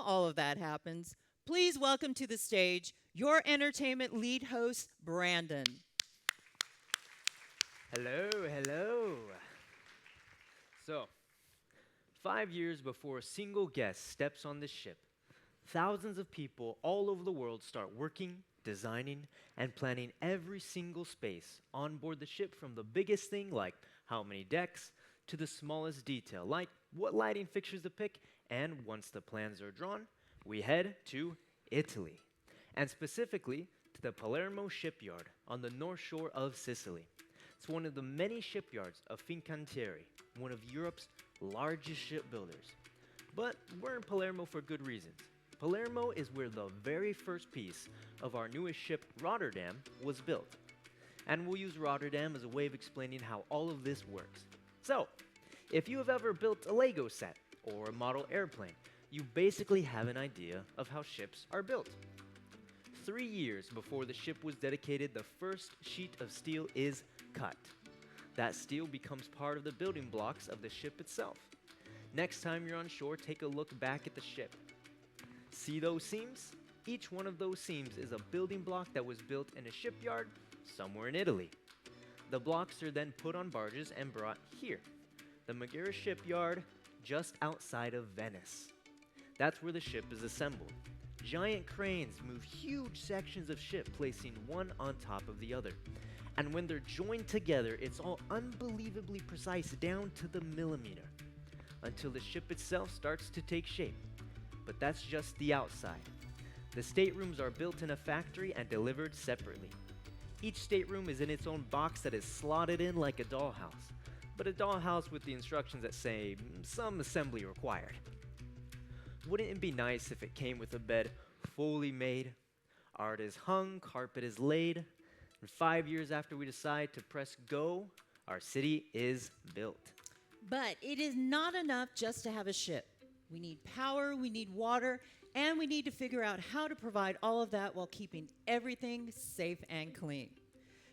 all of that happens, please welcome to the stage your entertainment lead host, Brandon. Hello, hello. So, 5 years before a single guest steps on this ship, thousands of people all over the world start working, designing, and planning every single space on board the ship, from the biggest thing like how many decks to the smallest detail like what lighting fixtures to pick. And once the plans are drawn, we head to Italy, and specifically to the Palermo shipyard on the north shore of Sicily. It's one of the many shipyards of Fincantieri, one of Europe's largest shipbuilders. But we're in Palermo for good reasons. Palermo is where the very first piece of our newest ship, Rotterdam, was built. And we'll use Rotterdam as a way of explaining how all of this works. So, if you have ever built a Lego set or a model airplane, you basically have an idea of how ships are built. 3 years before the ship was dedicated, the first sheet of steel is cut. That steel becomes part of the building blocks of the ship itself. Next time you're on shore, take a look back at the ship. See those seams? Each one of those seams is a building block that was built in a shipyard somewhere in Italy. The blocks are then put on barges and brought here, the Maghera shipyard just outside of Venice. That's where the ship is assembled. Giant cranes move huge sections of ship, placing one on top of the other. And when they're joined together, it's all unbelievably precise down to the millimeter, until the ship itself starts to take shape. But that's just the outside. The staterooms are built in a factory and delivered separately. Each stateroom is in its own box that is slotted in like a dollhouse, but a dollhouse with the instructions that say some assembly required. Wouldn't it be nice if it came with a bed fully made? Art is hung, carpet is laid, and 5 years after we decide to press go, our city is built. But it is not enough just to have a ship. We need power, we need water, and we need to figure out how to provide all of that while keeping everything safe and clean.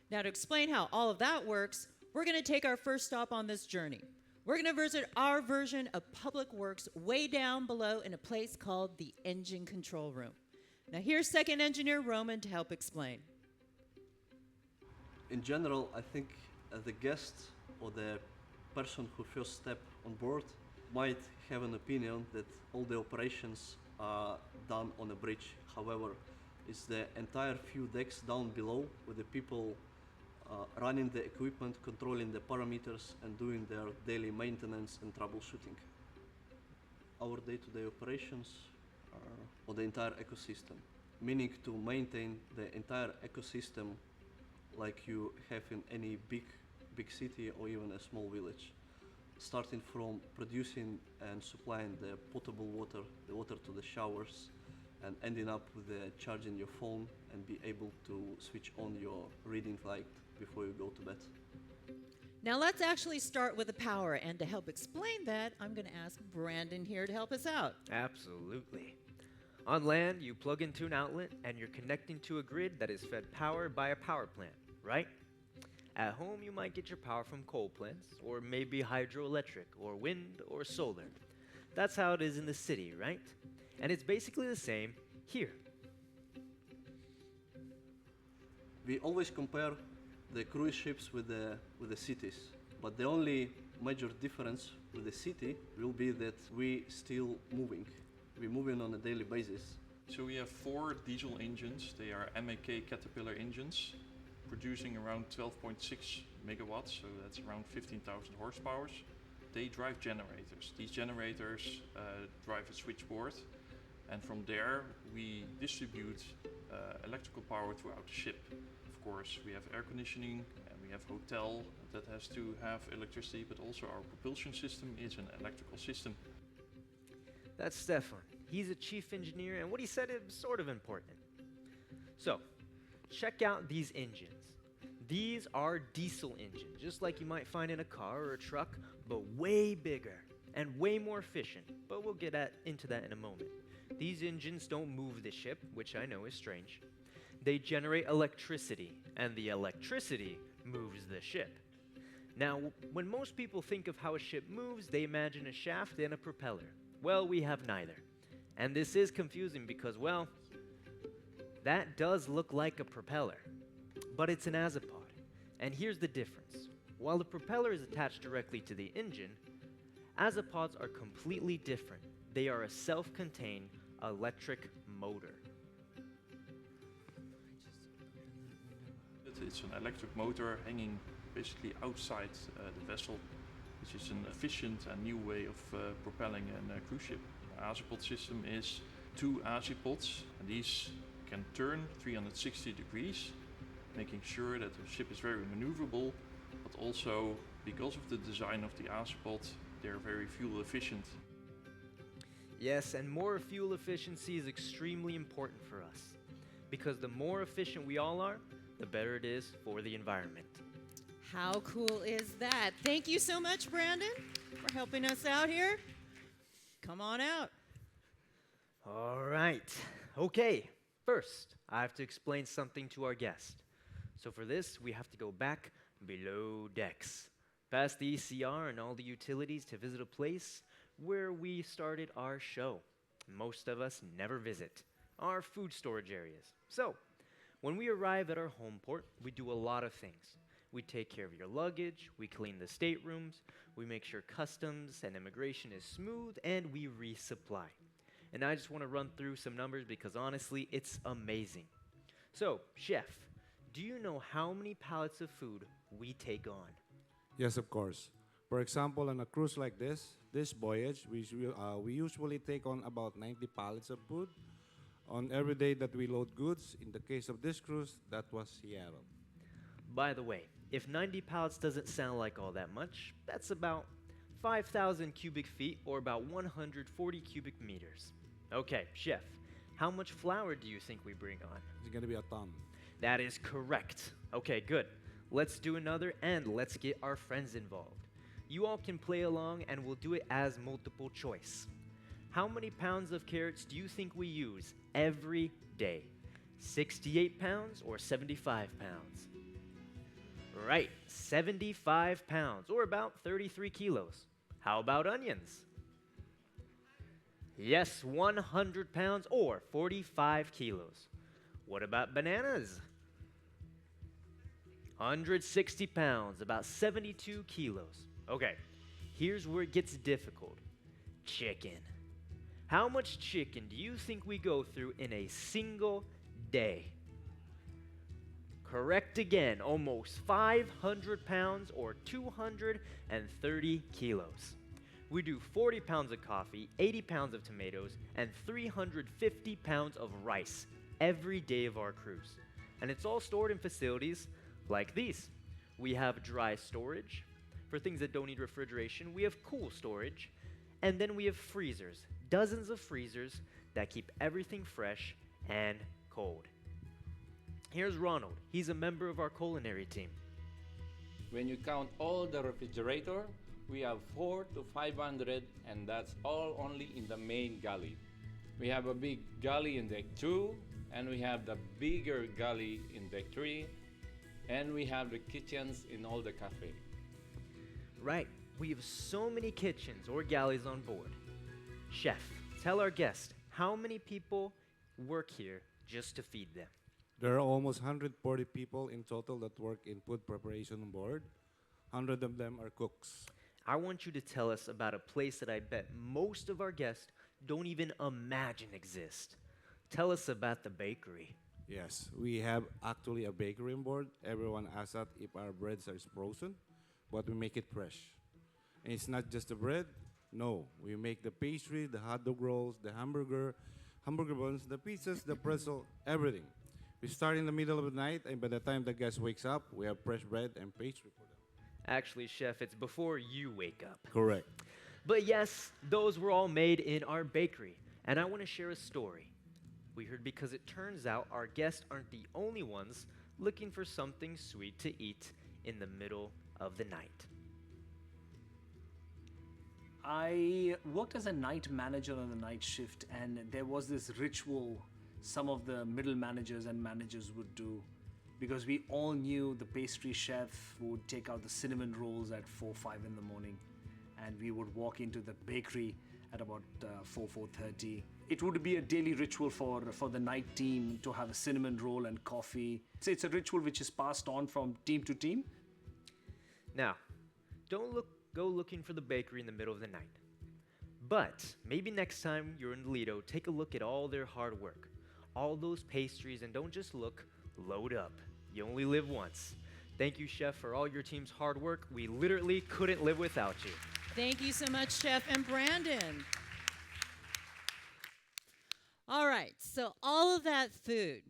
Now, to explain how all of that works, we're going to take our first stop on this journey. We're going to visit our version of Public Works way down below in a place called the Engine Control Room. Now, here's Second Engineer Roman to help explain. In general, I think the guest or the person who first step on board might have an opinion that all the operations are done on a bridge. However, it's the entire few decks down below with the people running the equipment, controlling the parameters, and doing their daily maintenance and troubleshooting. Our day-to-day operations are on the entire ecosystem, meaning to maintain the entire ecosystem like you have in any big city or even a small village. Starting from producing and supplying the potable water, the water to the showers, and ending up with charging your phone and be able to switch on your reading light before you go to bed. Now, let's actually start with the power, and to help explain that, I'm going to ask Brandon here to help us out. Absolutely. On land, you plug into an outlet and you're connecting to a grid that is fed power by a power plant, right? At home, you might get your power from coal plants, or maybe hydroelectric, or wind, or solar. That's how it is in the city, right? And it's basically the same here. We always compare the cruise ships with the cities, but the only major difference with the city will be that we still moving. We're moving on a daily basis. So we have 4 diesel engines. They are MAK Caterpillar engines, producing around 12.6 megawatts, so that's around 15,000 horsepower. They drive generators. These generators drive a switchboard, and from there we distribute electrical power throughout the ship. Of course, we have air conditioning, and we have hotel that has to have electricity, but also our propulsion system is an electrical system. That's Stefan. He's a chief engineer, and what he said is sort of important. So, check out these engines. These are diesel engines, just like you might find in a car or a truck, but way bigger and way more efficient. But we'll get into that in a moment. These engines don't move the ship, which I know is strange. They generate electricity, and the electricity moves the ship. Now, when most people think of how a ship moves, they imagine a shaft and a propeller. Well, we have neither. And this is confusing because, well, that does look like a propeller, but it's an azipod. And here's the difference. While the propeller is attached directly to the engine, azipods are completely different. They are a self-contained electric motor. It's an electric motor hanging basically outside the vessel, which is an efficient and new way of propelling a cruise ship. The azipod system is two azipods, and these can turn 360 degrees, making sure that the ship is very maneuverable, but also because of the design of the azipod, they're very fuel efficient. Yes, and more fuel efficiency is extremely important for us, because the more efficient we all are, the better it is for the environment. How cool is that? Thank you so much, Brandon, for helping us out here. Come on out. All right. Okay. First, I have to explain something to our guest. So for this, we have to go back below decks, past the ECR and all the utilities to visit a place where we started our show. Most of us never visit our food storage areas. So, when we arrive at our home port, we do a lot of things. We take care of your luggage, we clean the staterooms, we make sure customs and immigration is smooth, and we resupply. And I just want to run through some numbers because honestly, it's amazing. So, Chef, do you know how many pallets of food we take on? Yes, of course. For example, on a cruise like this voyage, we usually take on about 90 pallets of food on every day that we load goods. In the case of this cruise, that was Seattle. By the way, if 90 pallets doesn't sound like all that much, that's about 5,000 cubic feet or about 140 cubic meters. Okay, Chef, how much flour do you think we bring on? It's going to be a ton. That is correct. Okay, good. Let's do another and let's get our friends involved. You all can play along and we'll do it as multiple choice. How many pounds of carrots do you think we use every day? 68 pounds or 75 pounds? Right, 75 pounds or about 33 kilos. How about onions? Yes, 100 pounds or 45 kilos. What about bananas? 160 pounds, about 72 kilos. Okay, here's where it gets difficult. Chicken. How much chicken do you think we go through in a single day? Correct again, almost 500 pounds or 230 kilos. We do 40 pounds of coffee, 80 pounds of tomatoes, and 350 pounds of rice every day of our cruise. And it's all stored in facilities like these. We have dry storage. For things that don't need refrigeration, we have cool storage. And then we have freezers, dozens of freezers that keep everything fresh and cold. Here's Ronald. He's a member of our culinary team. When you count all the refrigerator, we have 400 to 500, and that's all only in the main galley. We have a big galley in deck 2, and we have the bigger galley in deck 3, and we have the kitchens in all the cafe. Right, we have so many kitchens or galleys on board. Chef, tell our guest how many people work here just to feed them. There are almost 140 people in total that work in food preparation on board. 100 of them are cooks. I want you to tell us about a place that I bet most of our guests don't even imagine exist. Tell us about the bakery. Yes, we have actually a bakery on board. Everyone asks us if our breads are frozen, but we make it fresh. And it's not just the bread. No, we make the pastry, the hot dog rolls, the hamburger buns, the pizzas, the pretzel, everything. We start in the middle of the night, and by the time the guest wakes up, we have fresh bread and pastry for them. Actually, Chef, it's before you wake up. Correct. But yes, those were all made in our bakery. And I want to share a story. We heard because it turns out our guests aren't the only ones looking for something sweet to eat in the middle of the night. I worked as a night manager on the night shift, and there was this ritual some of the middle managers and managers would do, because we all knew the pastry chef would take out the cinnamon rolls at 4-5 in the morning, and we would walk into the bakery at about 4:30, it would be a daily ritual for the night team to have a cinnamon roll and coffee. It's a ritual which is passed on from team to team. Now, go looking for the bakery in the middle of the night. But maybe next time you're in Lido, take a look at all their hard work, all those pastries, and don't just look, load up. You only live once. Thank you, Chef, for all your team's hard work. We literally couldn't live without you. Thank you so much, Chef and Brandon. All right, so all of that food,